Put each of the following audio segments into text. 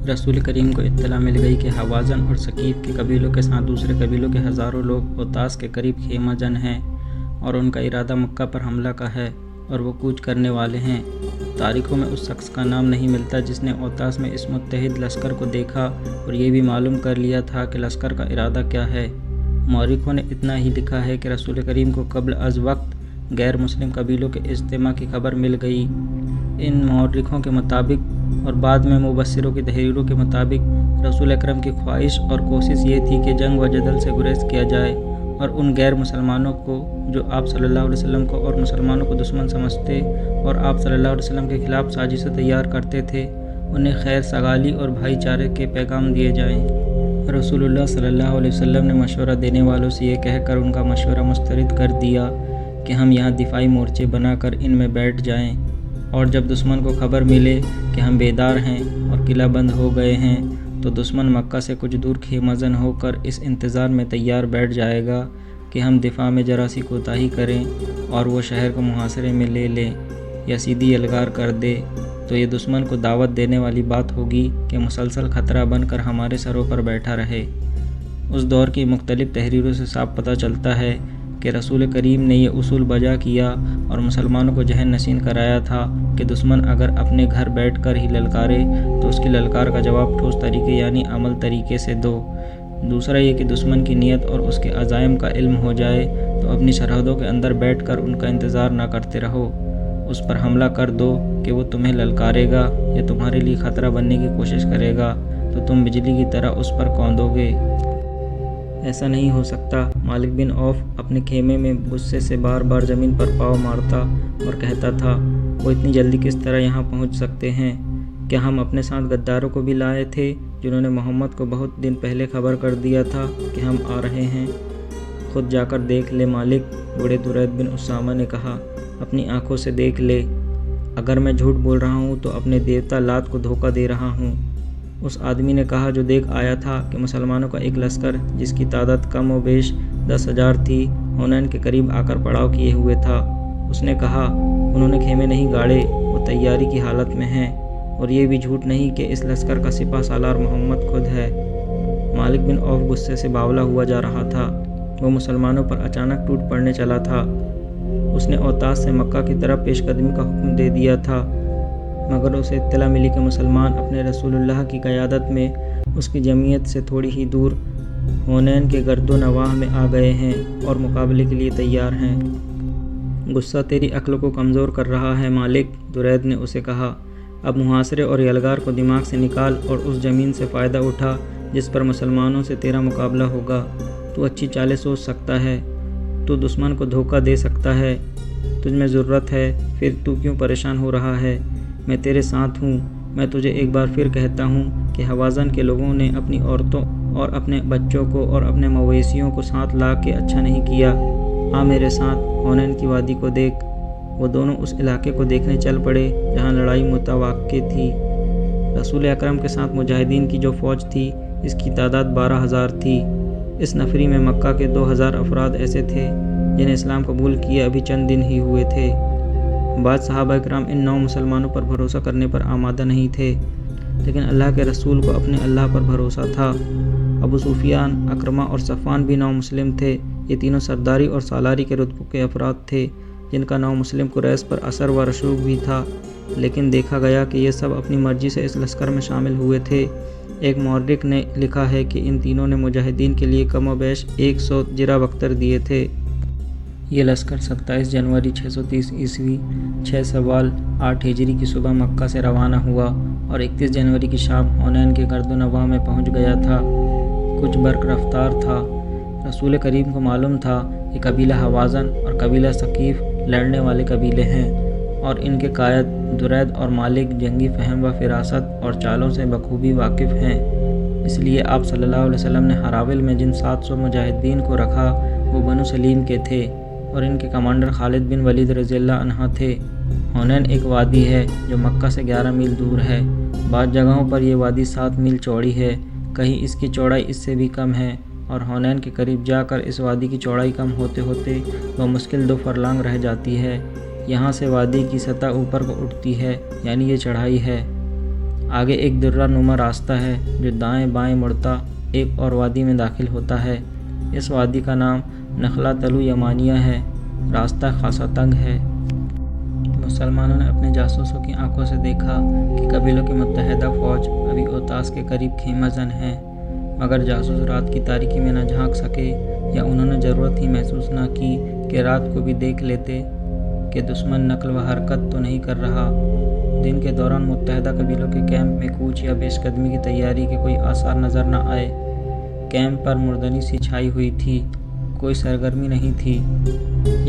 رسول کریم کو اطلاع مل گئی کہ حوازن اور ثقیف کے قبیلوں کے ساتھ دوسرے قبیلوں کے ہزاروں لوگ اوطاس کے قریب خیمہ جن ہیں اور ان کا ارادہ مکہ پر حملہ کا ہے اور وہ کوچ کرنے والے ہیں۔ تاریخوں میں اس شخص کا نام نہیں ملتا جس نے اوطاس میں اس متحد لشکر کو دیکھا اور یہ بھی معلوم کر لیا تھا کہ لشکر کا ارادہ کیا ہے۔ مورخوں نے اتنا ہی لکھا ہے کہ رسول کریم کو قبل از وقت غیر مسلم قبیلوں کے اجتماع کی خبر مل گئی۔ ان مورخوں کے مطابق اور بعد میں مبصروں کی تحریروں کے مطابق رسول اکرم کی خواہش اور کوشش یہ تھی کہ جنگ و جدل سے گریز کیا جائے اور ان غیر مسلمانوں کو جو آپ صلی اللہ علیہ وسلم کو اور مسلمانوں کو دشمن سمجھتے اور آپ صلی اللہ علیہ وسلم کے خلاف سازشیں تیار کرتے تھے انہیں خیر سگالی اور بھائی چارے کے پیغام دیے جائیں۔ رسول اللہ صلی اللہ علیہ وسلم نے مشورہ دینے والوں سے یہ کہہ کر ان کا مشورہ مسترد کر دیا کہ ہم یہاں دفاعی مورچے بنا کر ان میں بیٹھ جائیں اور جب دشمن کو خبر ملے کہ ہم بیدار ہیں اور قلعہ بند ہو گئے ہیں تو دشمن مکہ سے کچھ دور خیمہ زن ہو کر اس انتظار میں تیار بیٹھ جائے گا کہ ہم دفاع میں ذرا سی کوتاہی کریں اور وہ شہر کو محاصرے میں لے لیں یا سیدھی یلغار کر دے تو یہ دشمن کو دعوت دینے والی بات ہوگی کہ مسلسل خطرہ بن کر ہمارے سروں پر بیٹھا رہے۔ اس دور کی مختلف تحریروں سے صاف پتہ چلتا ہے کہ رسول کریم نے یہ اصول بجا کیا اور مسلمانوں کو ذہن نشین کرایا تھا کہ دشمن اگر اپنے گھر بیٹھ کر ہی للکارے تو اس کی للکار کا جواب ٹھوس طریقے یعنی عمل طریقے سے دو۔ دوسرا یہ کہ دشمن کی نیت اور اس کے عزائم کا علم ہو جائے تو اپنی سرحدوں کے اندر بیٹھ کر ان کا انتظار نہ کرتے رہو، اس پر حملہ کر دو کہ وہ تمہیں للکارے گا یا تمہارے لیے خطرہ بننے کی کوشش کرے گا تو تم بجلی کی طرح اس پر کوندو گے۔ ایسا نہیں ہو سکتا۔ مالک بن عوف اپنے خیمے میں غصے سے بار بار زمین پر پاؤں مارتا اور کہتا تھا، وہ اتنی جلدی کس طرح یہاں پہنچ سکتے ہیں؟ کیا ہم اپنے ساتھ غداروں کو بھی لائے تھے جنہوں نے محمد کو بہت دن پہلے خبر کر دیا تھا کہ ہم آ رہے ہیں؟ خود جا کر دیکھ لے مالک، بوڑھے درید بن اسامہ نے کہا، اپنی آنکھوں سے دیکھ لے۔ اگر میں جھوٹ بول رہا ہوں تو اپنے دیوتا لات کو دھوکہ دے رہا ہوں۔ اس آدمی نے کہا جو دیکھ آیا تھا کہ مسلمانوں کا ایک لشکر جس کی تعداد کم و بیش 10,000 تھی حنین کے قریب آ کر پڑاؤ کیے ہوئے تھا۔ اس نے کہا، انہوں نے خیمے نہیں گاڑے، وہ تیاری کی حالت میں ہیں، اور یہ بھی جھوٹ نہیں کہ اس لشکر کا سپہ سالار محمد خود ہے۔ مالک بن عوف غصے سے باولا ہوا جا رہا تھا۔ وہ مسلمانوں پر اچانک ٹوٹ پڑنے چلا تھا۔ اس نے اوطاس سے مکہ کی طرف پیش قدمی کا حکم دے دیا تھا، مگر اسے اطلاع ملی کہ مسلمان اپنے رسول اللہ کی قیادت میں اس کی جمعیت سے تھوڑی ہی دور حنین کے گرد و نواح میں آ گئے ہیں اور مقابلے کے لیے تیار ہیں۔ غصہ تیری عقل کو کمزور کر رہا ہے مالک، درید نے اسے کہا۔ اب محاصرے اور یلغار کو دماغ سے نکال اور اس زمین سے فائدہ اٹھا جس پر مسلمانوں سے تیرا مقابلہ ہوگا۔ تو اچھی چالیں سوچ سکتا ہے، تو دشمن کو دھوکہ دے سکتا ہے، تجھ میں ضرورت ہے، پھر تو کیوں پریشان ہو رہا ہے؟ میں تیرے ساتھ ہوں۔ میں تجھے ایک بار پھر کہتا ہوں کہ حوازن کے لوگوں نے اپنی عورتوں اور اپنے بچوں کو اور اپنے مویشیوں کو ساتھ لا کے اچھا نہیں کیا۔ آ میرے ساتھ، حنین کی وادی کو دیکھ۔ وہ دونوں اس علاقے کو دیکھنے چل پڑے جہاں لڑائی متوقع تھی۔ رسول اکرم کے ساتھ مجاہدین کی جو فوج تھی اس کی تعداد 12,000 تھی۔ اس نفری میں مکہ کے 2,000 افراد ایسے تھے جنہیں اسلام قبول کیے ابھی چند دن ہی ہوئے تھے۔ بعض صحابہ کرام ان 9 مسلمانوں پر بھروسہ کرنے پر آمادہ نہیں تھے، لیکن اللہ کے رسول کو اپنے اللہ پر بھروسہ تھا۔ ابو سفیان، اکرمہ اور صفوان بھی 9 مسلم تھے۔ یہ تینوں سرداری اور سالاری کے رتبوں کے افراد تھے جن کا 9 مسلم قریش پر اثر و رسوخ بھی تھا، لیکن دیکھا گیا کہ یہ سب اپنی مرضی سے اس لشکر میں شامل ہوئے تھے۔ ایک مورخ نے لکھا ہے کہ ان تینوں نے مجاہدین کے لیے کم و بیش 100 جرہ بختر دیے تھے۔ یہ لشکر 27 جنوری 630 عیسوی 6 سوال 8 ہجری کی صبح مکہ سے روانہ ہوا اور 31 جنوری کی شام حنین کے گرد و نواح میں پہنچ گیا تھا۔ کچھ برق رفتار تھا۔ رسول کریم کو معلوم تھا کہ قبیلہ حوازن اور قبیلہ ثقیف لڑنے والے قبیلے ہیں اور ان کے قائد درید اور مالک جنگی فہم و فراست اور چالوں سے بخوبی واقف ہیں۔ اس لیے آپ صلی اللہ علیہ وسلم نے ہراول میں جن 700 مجاہدین کو رکھا وہ بنو سلیم کے تھے اور ان کے کمانڈر خالد بن ولید رضی اللہ عنہ تھے۔ حنین ایک وادی ہے جو مکہ سے 11 میل دور ہے۔ بعض جگہوں پر یہ وادی 7 میل چوڑی ہے، کہیں اس کی چوڑائی اس سے بھی کم ہے، اور حنین کے قریب جا کر اس وادی کی چوڑائی کم ہوتے ہوتے وہ مشکل 2 فرلانگ رہ جاتی ہے۔ یہاں سے وادی کی سطح اوپر کو اٹھتی ہے، یعنی یہ چڑھائی ہے۔ آگے ایک درہ نما راستہ ہے جو دائیں بائیں مڑتا ایک اور وادی میں داخل ہوتا ہے۔ اس وادی کا نام نخلا طلوع یمانیہ ہے۔ راستہ خاصا تنگ ہے۔ مسلمانوں نے اپنے جاسوسوں کی آنکھوں سے دیکھا کہ قبیلوں کی متحدہ فوج ابھی اوتاس کے قریب خیمہ زن ہے، مگر جاسوس رات کی تاریکی میں نہ جھانک سکے یا انہوں نے ضرورت ہی محسوس نہ کی کہ رات کو بھی دیکھ لیتے کہ دشمن نقل و حرکت تو نہیں کر رہا۔ دن کے دوران متحدہ قبیلوں کے کیمپ میں کوچ یا پیش قدمی کی تیاری کے کوئی آثار نظر نہ آئے۔ کیمپ پر مردنی سی چھائی ہوئی تھی، کوئی سرگرمی نہیں تھی۔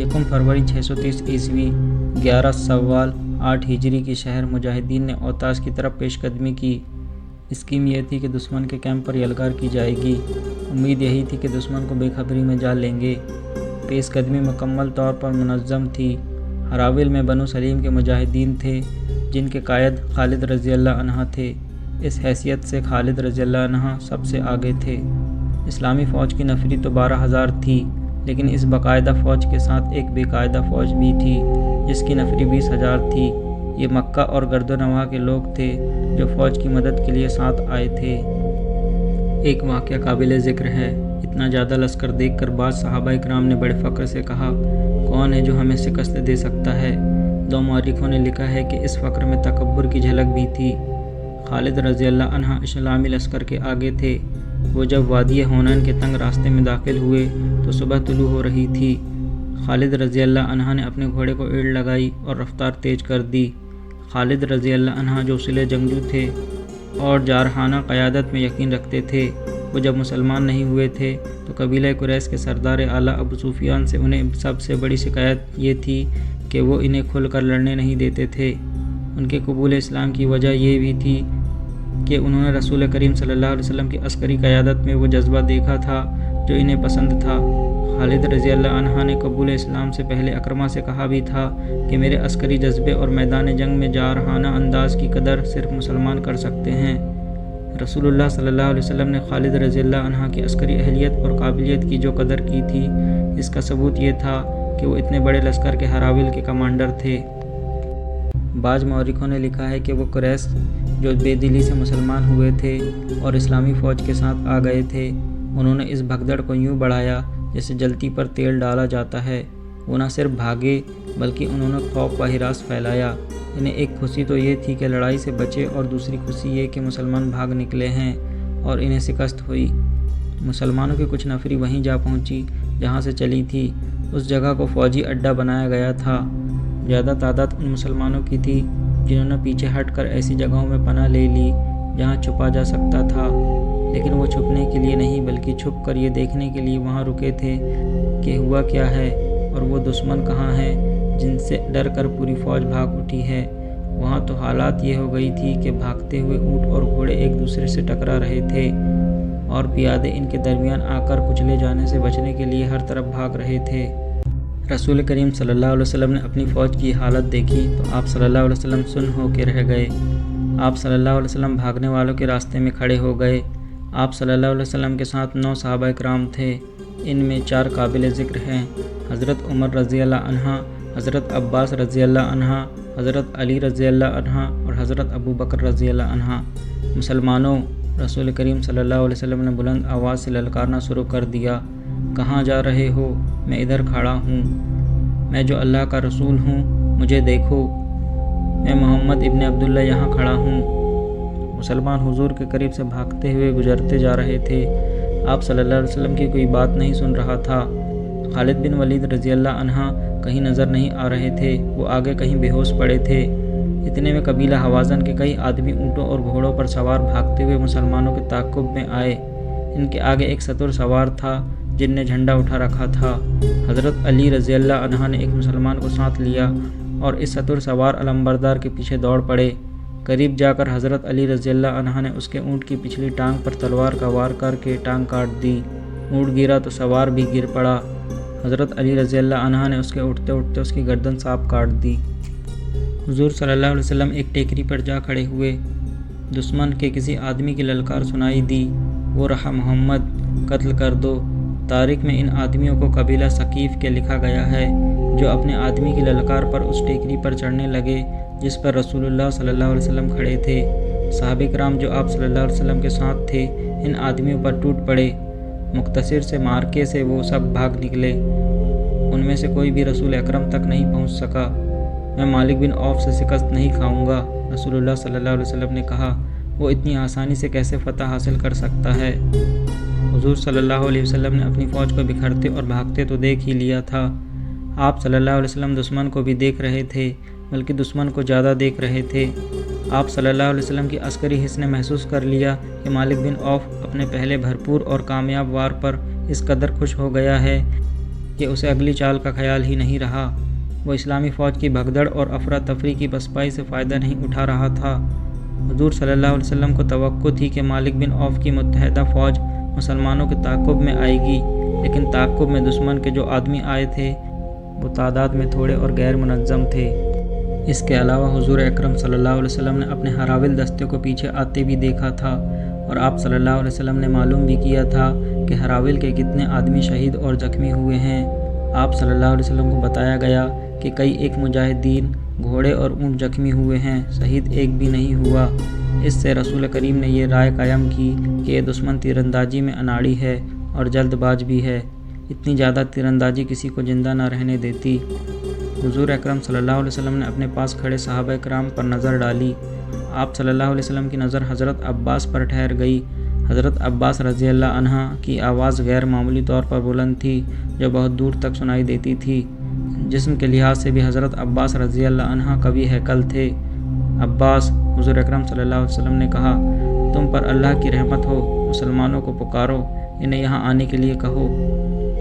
1 فروری 630 عیسوی 11 سوال 8 ہجری کی شہر مجاہدین نے اوتاس کی طرف پیش قدمی کی۔ اسکیم یہ تھی کہ دشمن کے کیمپ پر یلغار کی جائے گی۔ امید یہی تھی کہ دشمن کو بے خبری میں جا لیں گے۔ پیش قدمی مکمل طور پر منظم تھی۔ ہراول میں بنو سلیم کے مجاہدین تھے جن کے قائد خالد رضی اللہ عنہ تھے۔ اس حیثیت سے خالد رضی اللہ عنہ سب سے آگے تھے۔ اسلامی فوج کی نفری تو 12,000 تھی، لیکن اس باقاعدہ فوج کے ساتھ ایک بے قاعدہ فوج بھی تھی جس کی نفری 20,000 تھی۔ یہ مکہ اور گرد و نواح کے لوگ تھے جو فوج کی مدد کے لیے ساتھ آئے تھے۔ ایک واقعہ قابل ذکر ہے۔ اتنا زیادہ لشکر دیکھ کر بعض صحابہ کرام نے بڑے فخر سے کہا، کون ہے جو ہمیں شکست دے سکتا ہے؟ 2 مورخوں نے لکھا ہے کہ اس فخر میں تکبر کی جھلک بھی تھی۔ خالد رضی اللہ عنہ اسلامی لشکر کے آگے تھے۔ وہ جب وادی ہونین کے تنگ راستے میں داخل ہوئے تو صبح طلوع ہو رہی تھی۔ خالد رضی اللہ عنہ نے اپنے گھوڑے کو ایڑ لگائی اور رفتار تیز کر دی۔ خالد رضی اللہ عنہ جو اصیل جنگجو تھے اور جارحانہ قیادت میں یقین رکھتے تھے، وہ جب مسلمان نہیں ہوئے تھے تو قبیلہ قریش کے سردار اعلیٰ ابو سفیان سے انہیں سب سے بڑی شکایت یہ تھی کہ وہ انہیں کھل کر لڑنے نہیں دیتے تھے۔ ان کے قبول اسلام کی وجہ یہ بھی تھی کہ انہوں نے رسول کریم صلی اللہ علیہ وسلم کی عسکری قیادت میں وہ جذبہ دیکھا تھا جو انہیں پسند تھا۔ خالد رضی اللہ عنہ نے قبول اسلام سے پہلے اکرمہ سے کہا بھی تھا کہ میرے عسکری جذبے اور میدان جنگ میں جارحانہ انداز کی قدر صرف مسلمان کر سکتے ہیں۔ رسول اللہ صلی اللہ علیہ وسلم نے خالد رضی اللہ عنہ کی عسکری اہلیت اور قابلیت کی جو قدر کی تھی، اس کا ثبوت یہ تھا کہ وہ اتنے بڑے لشکر کے ہراول کے کمانڈر تھے۔ بعض مورخوں نے لکھا ہے کہ وہ قریش جو بے دلی سے مسلمان ہوئے تھے اور اسلامی فوج کے ساتھ آ گئے تھے، انہوں نے اس بھگدڑ کو یوں بڑھایا جیسے جلتی پر تیل ڈالا جاتا ہے۔ وہ نہ صرف بھاگے بلکہ انہوں نے خوف و ہراس پھیلایا۔ انہیں ایک خوشی تو یہ تھی کہ لڑائی سے بچے اور دوسری خوشی یہ کہ مسلمان بھاگ نکلے ہیں اور انہیں شکست ہوئی۔ مسلمانوں کی کچھ نفری وہیں جا پہنچی جہاں سے چلی تھی۔ اس جگہ کو فوجی اڈہ بنایا گیا تھا۔ زیادہ تعداد ان مسلمانوں کی تھی جنہوں نے پیچھے ہٹ کر ایسی جگہوں میں پناہ لے لی جہاں چھپا جا سکتا تھا، لیکن وہ چھپنے کے لیے نہیں بلکہ چھپ کر یہ دیکھنے کے لیے وہاں رکے تھے کہ ہوا کیا ہے اور وہ دشمن کہاں ہے جن سے ڈر کر پوری فوج بھاگ اٹھی ہے۔ وہاں تو حالات یہ ہو گئی تھی کہ بھاگتے ہوئے اونٹ اور گھوڑے ایک دوسرے سے ٹکرا رہے تھے اور پیادے ان کے درمیان آ کر کچلے جانے سے بچنے کے لیے ہر طرف بھاگ رہے تھے۔ رسول کریم صلی اللہ علیہ وسلم نے اپنی فوج کی حالت دیکھی تو آپ صلی اللہ علیہ وسلم سن ہو کے رہ گئے۔ آپ صلی اللہ علیہ وسلم بھاگنے والوں کے راستے میں کھڑے ہو گئے۔ آپ صلی اللہ علیہ وسلم کے ساتھ 9 صحابہ کرام تھے۔ ان میں 4 قابل ذکر ہیں: حضرت عمر رضی اللہ عنہ، حضرت عباس رضی اللہ عنہ، حضرت علی رضی اللہ عنہ اور حضرت ابو بکر رضی اللہ عنہ۔ مسلمانوں، رسول کریم صلی اللہ علیہ وسلم نے بلند آواز سے للکارنا شروع کر دیا، کہاں جا رہے ہو؟ میں ادھر کھڑا ہوں۔ میں جو اللہ کا رسول ہوں، مجھے دیکھو۔ میں محمد ابن عبداللہ یہاں کھڑا ہوں۔ مسلمان حضور کے قریب سے بھاگتے ہوئے گزرتے جا رہے تھے۔ آپ صلی اللہ علیہ وسلم کی کوئی بات نہیں سن رہا تھا۔ خالد بن ولید رضی اللہ عنہ کہیں نظر نہیں آ رہے تھے، وہ آگے کہیں بے ہوش پڑے تھے۔ اتنے میں قبیلہ حوازن کے کئی آدمی اونٹوں اور گھوڑوں پر سوار بھاگتے ہوئے مسلمانوں کے تعاقب میں آئے۔ ان کے آگے ایک ستر سوار تھا جن نے جھنڈا اٹھا رکھا تھا۔ حضرت علی رضی اللہ عنہ نے ایک مسلمان کو ساتھ لیا اور اس ستر سوار علمبردار کے پیچھے دوڑ پڑے۔ قریب جا کر حضرت علی رضی اللہ عنہ نے اس کے اونٹ کی پچھلی ٹانگ پر تلوار کا وار کر کے ٹانگ کاٹ دی۔ اونٹ گرا تو سوار بھی گر پڑا۔ حضرت علی رضی اللہ عنہ نے اس کے اٹھتے اٹھتے اس کی گردن صاف کاٹ دی۔ حضور صلی اللہ علیہ وسلم ایک ٹیکری پر جا کھڑے ہوئے۔ دشمن کے کسی آدمی کی للکار سنائی دی، وہ رہا محمد، قتل کر دو۔ تاریخ میں ان آدمیوں کو قبیلہ ثقیف کے لکھا گیا ہے جو اپنے آدمی کی للکار پر اس ٹیکری پر چڑھنے لگے جس پر رسول اللہ صلی اللہ علیہ وسلم کھڑے تھے۔ صحابہ کرام جو آپ صلی اللہ علیہ وسلم کے ساتھ تھے ان آدمیوں پر ٹوٹ پڑے۔ مختصر سے مارکے سے وہ سب بھاگ نکلے۔ ان میں سے کوئی بھی رسول اکرم تک نہیں پہنچ سکا۔ میں مالک بن عوف سے شکست نہیں کھاؤں گا۔ رسول اللہ صلی اللہ علیہ وسلم نے کہا، وہ اتنی آسانی سے کیسے فتح حاصل کر سکتا ہے؟ حضور صلی اللہ علیہ وسلم نے اپنی فوج کو بکھرتے اور بھاگتے تو دیکھ ہی لیا تھا۔ آپ صلی اللہ علیہ وسلم دشمن کو بھی دیکھ رہے تھے، بلکہ دشمن کو زیادہ دیکھ رہے تھے۔ آپ صلی اللہ علیہ وسلم کی عسکری حس نے محسوس کر لیا کہ مالک بن عوف اپنے پہلے بھرپور اور کامیاب وار پر اس قدر خوش ہو گیا ہے کہ اسے اگلی چال کا خیال ہی نہیں رہا۔ وہ اسلامی فوج کی بھگدڑ اور افراتفری کی پسپائی سے فائدہ نہیں اٹھا رہا تھا۔ حضور صلی اللہ علیہ وسلم کو توقع تھی کہ مالک بن عوف کی متحدہ فوج مسلمانوں کے تعاقب میں آئے گی، لیکن تعاقب میں دشمن کے جو آدمی آئے تھے وہ تعداد میں تھوڑے اور غیر منظم تھے۔ اس کے علاوہ حضور اکرم صلی اللہ علیہ وسلم نے اپنے ہراول دستے کو پیچھے آتے بھی دیکھا تھا، اور آپ صلی اللہ علیہ وسلم نے معلوم بھی کیا تھا کہ ہراول کے کتنے آدمی شہید اور زخمی ہوئے ہیں۔ آپ صلی اللہ علیہ وسلم کو بتایا گیا کہ کئی ایک مجاہدین، گھوڑے اور اونٹ زخمی ہوئے ہیں، شہید ایک بھی نہیں ہوا۔ اس سے رسول کریم نے یہ رائے قائم کی کہ یہ دشمن تیر اندازی میں اناڑی ہے اور جلد باز بھی ہے۔ اتنی زیادہ تیر اندازی کسی کو زندہ نہ رہنے دیتی۔ حضور اکرم صلی اللہ علیہ وسلم نے اپنے پاس کھڑے صحابہ کرام پر نظر ڈالی۔ آپ صلی اللہ علیہ وسلم کی نظر حضرت عباس پر ٹھہر گئی۔ حضرت عباس رضی اللہ عنہ کی آواز غیر معمولی طور پر بلند تھی، جو بہت دور تک سنائی دیتی تھی۔ جسم کے لحاظ سے بھی حضرت عباس رضی اللہ عنہ قوی ہیکل تھے۔ عباس، حضور اکرم صلی اللہ علیہ وسلم نے کہا، تم پر اللہ کی رحمت ہو، مسلمانوں کو پکارو، انہیں یہاں آنے کے لیے کہو۔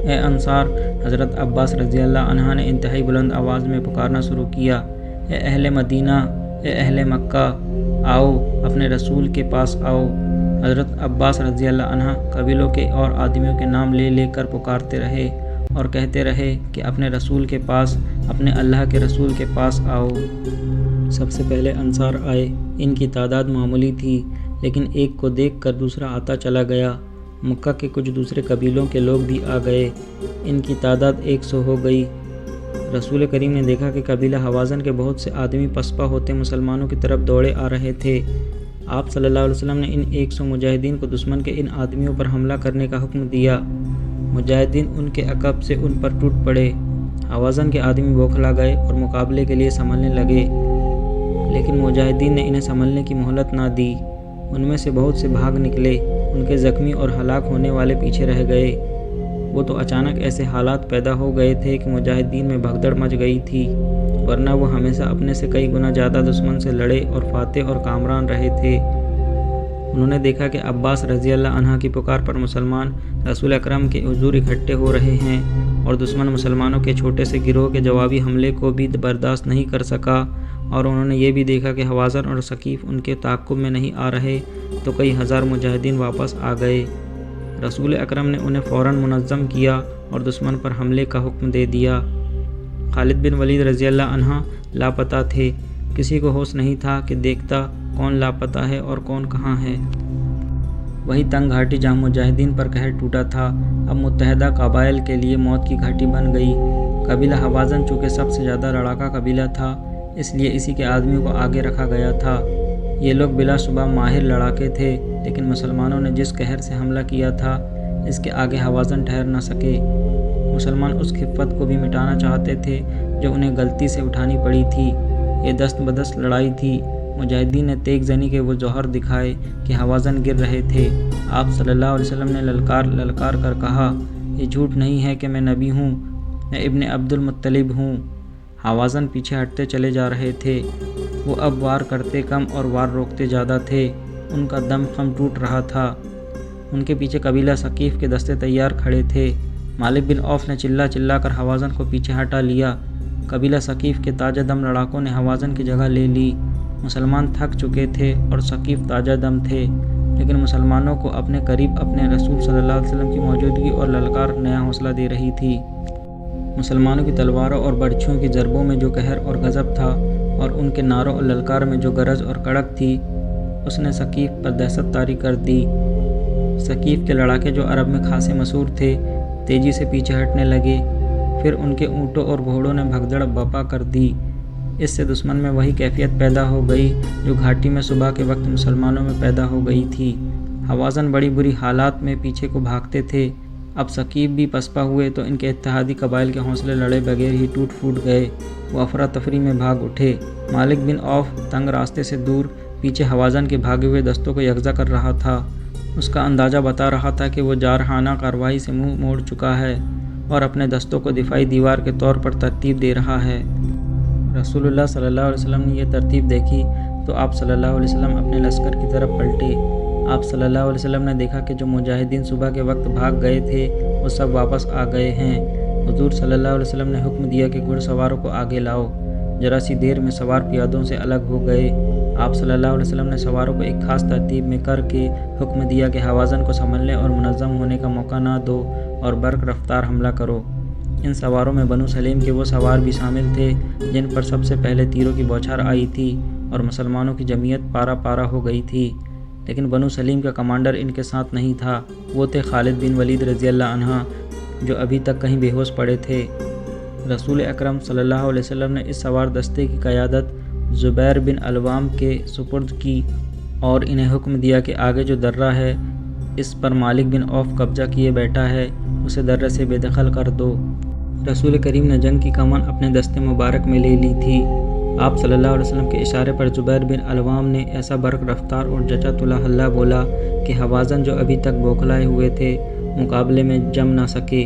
اے انصار، حضرت عباس رضی اللہ عنہ نے انتہائی بلند آواز میں پکارنا شروع کیا، اے اہل مدینہ، اے اہل مکہ، آؤ، اپنے رسول کے پاس آؤ۔ حضرت عباس رضی اللہ عنہ قبیلوں کے اور آدمیوں کے نام لے لے کر پکارتے رہے اور کہتے رہے کہ اپنے رسول کے پاس، اپنے اللہ کے رسول کے پاس آؤ۔ سب سے پہلے انصار آئے۔ ان کی تعداد معمولی تھی، لیکن ایک کو دیکھ کر دوسرا آتا چلا گیا۔ مکہ کے کچھ دوسرے قبیلوں کے لوگ بھی آ گئے۔ ان کی تعداد 100 ہو گئی۔ رسول کریم نے دیکھا کہ قبیلہ حوازن کے بہت سے آدمی پسپا ہوتے مسلمانوں کی طرف دوڑے آ رہے تھے۔ آپ صلی اللہ علیہ وسلم نے ان 100 مجاہدین کو دشمن کے ان آدمیوں پر حملہ کرنے کا حکم دیا۔ مجاہدین ان کے عقب سے ان پر ٹوٹ پڑے۔ حوازن کے آدمی بوکھلا گئے اور مقابلے کے لیے سنبھلنے لگے، لیکن مجاہدین نے انہیں سنبھلنے کی مہلت نہ دی۔ ان میں سے بہت سے بھاگ نکلے، ان کے زخمی اور ہلاک ہونے والے پیچھے رہ گئے۔ وہ تو اچانک ایسے حالات پیدا ہو گئے تھے کہ مجاہدین میں بھگدڑ مچ گئی تھی، ورنہ وہ ہمیشہ اپنے سے کئی گنا زیادہ دشمن سے لڑے اور فاتح اور کامران رہے تھے۔ انہوں نے دیکھا کہ عباس رضی اللہ عنہ کی پکار پر مسلمان رسول اکرم کے حضور اکٹھے ہو رہے ہیں، اور دشمن مسلمانوں کے چھوٹے سے گروہ کے جوابی حملے کو بھی برداشت نہیں کر سکا، اور انہوں نے یہ بھی دیکھا کہ حوازن اور ثقیف ان کے تعاقب میں نہیں آ رہے، تو کئی ہزار مجاہدین واپس آ گئے۔ رسول اکرم نے انہیں فوراً منظم کیا اور دشمن پر حملے کا حکم دے دیا۔ خالد بن ولید رضی اللہ عنہ لاپتہ تھے۔ کسی کو ہوش نہیں تھا کہ دیکھتا کون لاپتہ ہے اور کون کہاں ہے۔ وہی تنگ گھاٹی جہاں مجاہدین پر قہر ٹوٹا تھا، اب متحدہ قبائل کے لیے موت کی گھاٹی بن گئی۔ قبیلہ حوازن چونکہ سب سے زیادہ لڑاکا قبیلہ تھا، اس لیے اسی کے آدمیوں کو آگے رکھا گیا تھا۔ یہ لوگ بلا شبہ ماہر لڑاکے تھے، لیکن مسلمانوں نے جس قہر سے حملہ کیا تھا، اس کے آگے حوازن ٹھہر نہ سکے۔ مسلمان اس خفت کو بھی مٹانا چاہتے تھے جو انہیں غلطی سے اٹھانی پڑی تھی۔ یہ دست بدست لڑائی تھی۔ مجاہدین نے تیغ زنی کے وہ جوہر دکھائے کہ حوازن گر رہے تھے۔ آپ صلی اللہ علیہ وسلم نے للکار کر کہا، یہ جھوٹ نہیں ہے کہ میں نبی ہوں، میں ابن عبد المطلب ہوں۔ حوازن پیچھے ہٹتے چلے جا رہے تھے۔ وہ اب وار کرتے کم اور وار روکتے زیادہ تھے۔ ان کا دم خم ٹوٹ رہا تھا۔ ان کے پیچھے قبیلہ ثقیف کے دستے تیار کھڑے تھے۔ مالک بن عوف نے چلا کر حوازن کو پیچھے ہٹا لیا۔ قبیلہ ثقیف کے تازہ دم لڑاکوں نے حوازن کی جگہ لے لی۔ مسلمان تھک چکے تھے اور ثقیف تازہ دم تھے، لیکن مسلمانوں کو اپنے قریب اپنے رسول صلی اللہ علیہ وسلم کی موجودگی اور للکار نیا حوصلہ دے رہی تھی۔ مسلمانوں کی تلواروں اور برچھیوں کی ضربوں میں جو قہر اور غضب تھا، اور ان کے نعروں اور للکار میں جو گرج اور کڑک تھی، اس نے ثقیف پر دہشت طاری کر دی۔ ثقیف کے لڑاکے جو عرب میں خاصے مشہور تھے، تیزی سے پیچھے ہٹنے لگے۔ پھر ان کے اونٹوں اور گھوڑوں نے بھگدڑ برپا کر دی۔ اس سے دشمن میں وہی کیفیت پیدا ہو گئی جو گھاٹی میں صبح کے وقت مسلمانوں میں پیدا ہو گئی تھی۔ حوازن بڑی بری حالات میں پیچھے کو بھاگتے تھے۔ اب ثقیف بھی پسپا ہوئے تو ان کے اتحادی قبائل کے حوصلے لڑے بغیر ہی ٹوٹ پھوٹ گئے۔ وہ افراتفری میں بھاگ اٹھے۔ مالک بن عوف تنگ راستے سے دور پیچھے حوازن کے بھاگے ہوئے دستوں کو یکجا کر رہا تھا۔ اس کا اندازہ بتا رہا تھا کہ وہ جارحانہ کارروائی سے منہ موڑ چکا ہے اور اپنے دستوں کو دفاعی دیوار کے طور پر ترتیب دے رہا ہے۔ رسول اللہ صلی اللہ علیہ وسلم نے یہ ترتیب دیکھی تو آپ صلی اللہ علیہ وسلم اپنے لشکر کی طرف پلٹے۔ آپ صلی اللہ علیہ وسلم نے دیکھا کہ جو مجاہدین صبح کے وقت بھاگ گئے تھے وہ سب واپس آ گئے ہیں۔ حضور صلی اللہ علیہ وسلم نے حکم دیا کہ گھڑ سواروں کو آگے لاؤ۔ ذرا سی دیر میں سوار پیادوں سے الگ ہو گئے۔ آپ صلی اللہ علیہ وسلم نے سواروں کو ایک خاص ترتیب میں کر کے حکم دیا کہ حوازن کو سنبھلنے اور منظم ہونے کا موقع نہ دو اور برق رفتار حملہ کرو۔ ان سواروں میں بنو سلیم کے وہ سوار بھی شامل تھے جن پر سب سے پہلے تیروں کی بوچھار آئی تھی اور مسلمانوں کی جمعیت پارا پارا ہو گئی تھی، لیکن بنو سلیم کا کمانڈر ان کے ساتھ نہیں تھا۔ وہ تھے خالد بن ولید رضی اللہ عنہ، جو ابھی تک کہیں بے ہوش پڑے تھے۔ رسول اکرم صلی اللہ علیہ وسلم نے اس سوار دستے کی قیادت زبیر بن العوام کے سپرد کی اور انہیں حکم دیا کہ آگے جو درہ ہے اس پر مالک بن عوف قبضہ کیے بیٹھا ہے، اسے درہ سے بے دخل کر دو۔ رسول کریم نے جنگ کی کمان اپنے دستے مبارک میں لے لی تھی۔ آپ صلی اللہ علیہ وسلم کے اشارے پر زبیر بن العوام نے ایسا برق رفتار اور جچا تلا ہلا بولا کہ حوازن جو ابھی تک بوکھلائے ہوئے تھے مقابلے میں جم نہ سکے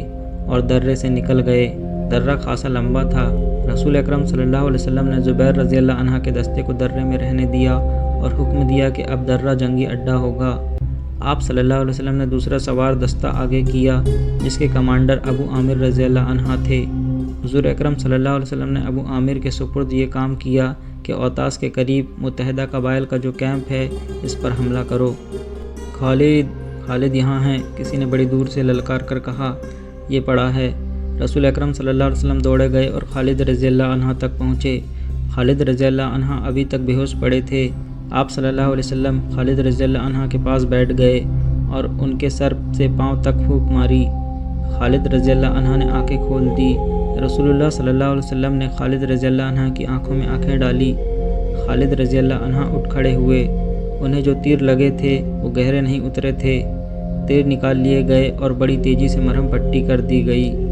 اور درے سے نکل گئے۔ درہ خاصا لمبا تھا۔ رسول اکرم صلی اللہ علیہ وسلم نے زبیر رضی اللہ عنہ کے دستے کو درے میں رہنے دیا اور حکم دیا کہ اب درہ جنگی اڈا ہوگا۔ آپ صلی اللہ علیہ وسلم نے دوسرا سوار دستہ آگے کیا جس کے کمانڈر ابو عامر رضی اللہ عنہ تھے۔ حضور اکرم صلی اللہ علیہ وسلم نے ابو عامر کے سپرد یہ کام کیا کہ اوتاس کے قریب متحدہ قبائل کا جو کیمپ ہے اس پر حملہ کرو۔ خالد یہاں ہیں، کسی نے بڑی دور سے للکار کر کہا۔ یہ پڑا ہے۔ رسول اکرم صلی اللہ علیہ وسلم دوڑے گئے اور خالد رضی اللہ عنہ تک پہنچے۔ خالد رضی اللہ عنہ ابھی تک بے ہوش پڑے تھے۔ آپ صلی اللہ علیہ وسلم خالد رضی اللہ عنہ کے پاس بیٹھ گئے اور ان کے سر سے پاؤں تک پھونک ماری۔ خالد رضی اللہ عنہ نے آنکھیں کھول دی۔ رسول اللہ صلی اللہ علیہ وسلم نے خالد رضی اللہ عنہ کی آنکھوں میں آنکھیں ڈالی۔ خالد رضی اللہ عنہ اٹھ کھڑے ہوئے۔ انہیں جو تیر لگے تھے وہ گہرے نہیں اترے تھے۔ تیر نکال لیے گئے اور بڑی تیزی سے مرہم پٹی کر دی گئی۔